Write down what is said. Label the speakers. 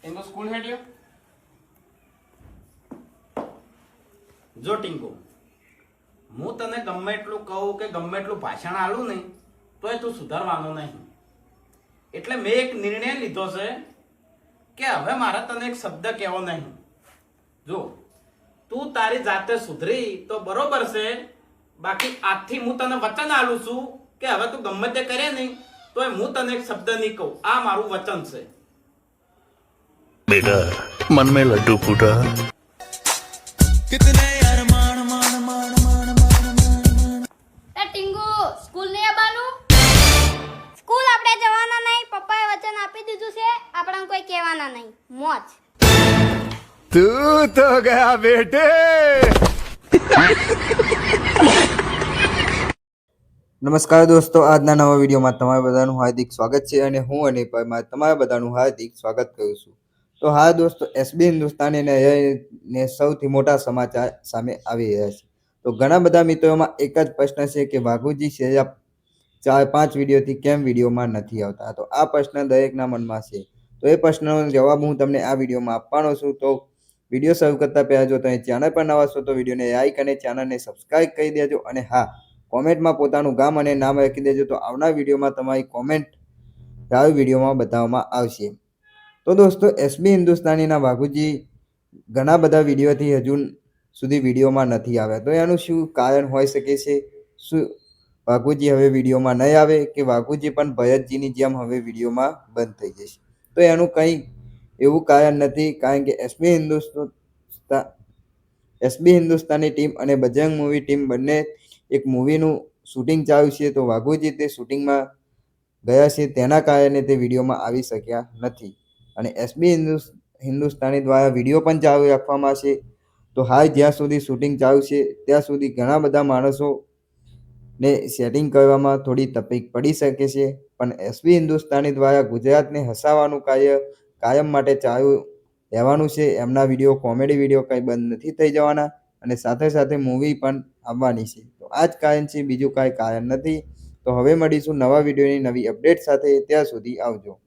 Speaker 1: ટીંકુ school હેડ્યો? જો ટીંકુ, હું તને ગમે એટલું કહું કે ગમે એટલું ભાષણ આલું ને તોય તું સુધારવાનો નહીં. એટલે મેં એક નિર્ણય લીધો છે કે હવે મારે તને એક શબ્દ કહેવો નહીં. જો તું તારી જાતે સુધરી તો બરોબર છે, બાકી આજથી હું તને વચન આલું છું કે હવે તું ગમે તે કરે નહીં તોય હું તને એક શબ્દ નહીં કહું. આ મારું વચન છે.
Speaker 2: बेटा मन में लड्डू फूटा
Speaker 3: कितने यार मान मान मान मान मान मान
Speaker 4: એ ટીંગુ સ્કૂલ નહીં આવવાનું? સ્કૂલ આપણે જવાના નહીં, પપ્પાએ વચન આપી દીધું છે, આપણને કોઈ કહેવાના નહીં. મોજ.
Speaker 2: तू तो गया बेटे.
Speaker 5: નમસ્કાર દોસ્તો, આજના નવા વિડીયોમાં તમારા બધાનું હાર્દિક સ્વાગત છે અને હું અને તમારા બધાનું હાર્દિક સ્વાગત કરું છું. તો હા દોસ્તો, એસબી હિન્દુસ્તાનીને સૌથી મોટા સમાચાર સામે આવી રહ્યા છે. તો ઘણા બધા મિત્રોમાં એક જ પ્રશ્ન છે કે વાઘુજી છેલ્લા 4-5 વિડીયોથી કેમ વિડીયોમાં નથી આવતા. તો આ પ્રશ્ન દરેકના મનમાં છે. તો એ પ્રશ્નનો જવાબ હું તમને આ વિડીયોમાં આપવાનો છું. તો વિડીયો શરૂ કરતા પહેલાં જો તમે ચેનલ પર નવા છો તો વિડીયોને લાઈક અને ચેનલને સબસ્ક્રાઈબ કરી દેજો અને હા, કોમેન્ટમાં પોતાનું ગામ અને નામ લખી દેજો. તો આવનાર વિડીયોમાં તમારી કોમેન્ટ આ વિડીયોમાં બતાવવામાં આવશે. તો દોસ્તો, એસબી હિન્દુસ્તાનીના વાઘુજી ઘણા બધા વિડીયોથી હજુ સુધી વિડીયોમાં નથી આવ્યા. તો એનું શું કારણ હોઈ શકે છે? શું વાઘુજી હવે વિડીયોમાં નહીં આવે કે વાઘુજી પણ ભરતજીની જેમ હવે વિડીયોમાં બંધ થઈ જશે? તો એનું કંઈ એવું કારણ નથી, કારણ કે એસબી હિન્દુસ્તાની ટીમ અને બજરંગ મૂવી ટીમ બંને એક મૂવીનું શૂટિંગ ચાલુ છે. તો વાઘુજી તે શૂટિંગમાં ગયા છે, તેના કારણે તે વિડીયોમાં આવી શક્યા નથી અને એસબી હિન્દુસ્તાની દ્વારા વિડીયો પણ ચાલુ રાખવામાં છે. તો હાલ જ્યાં સુધી શૂટિંગ ચાલુ છે ત્યાં સુધી ઘણા બધા માણસોને સેટિંગ કરવામાં થોડી તકલીફ પડી શકે છે, પણ એસબી હિન્દુસ્તાની દ્વારા ગુજરાતને હસાવવાનું કાર્ય કાયમ માટે ચાલુ રહેવાનું છે. એમના વિડીયો, કોમેડી વિડીયો કંઈ બંધ નથી થઈ જવાના અને સાથે સાથે મૂવી પણ આવવાની છે. તો આ જ કારણ છે, બીજું કાંઈ કારણ નથી. તો હવે મળીશું નવા વિડીયોની નવી અપડેટ સાથે. ત્યાં સુધી આવજો.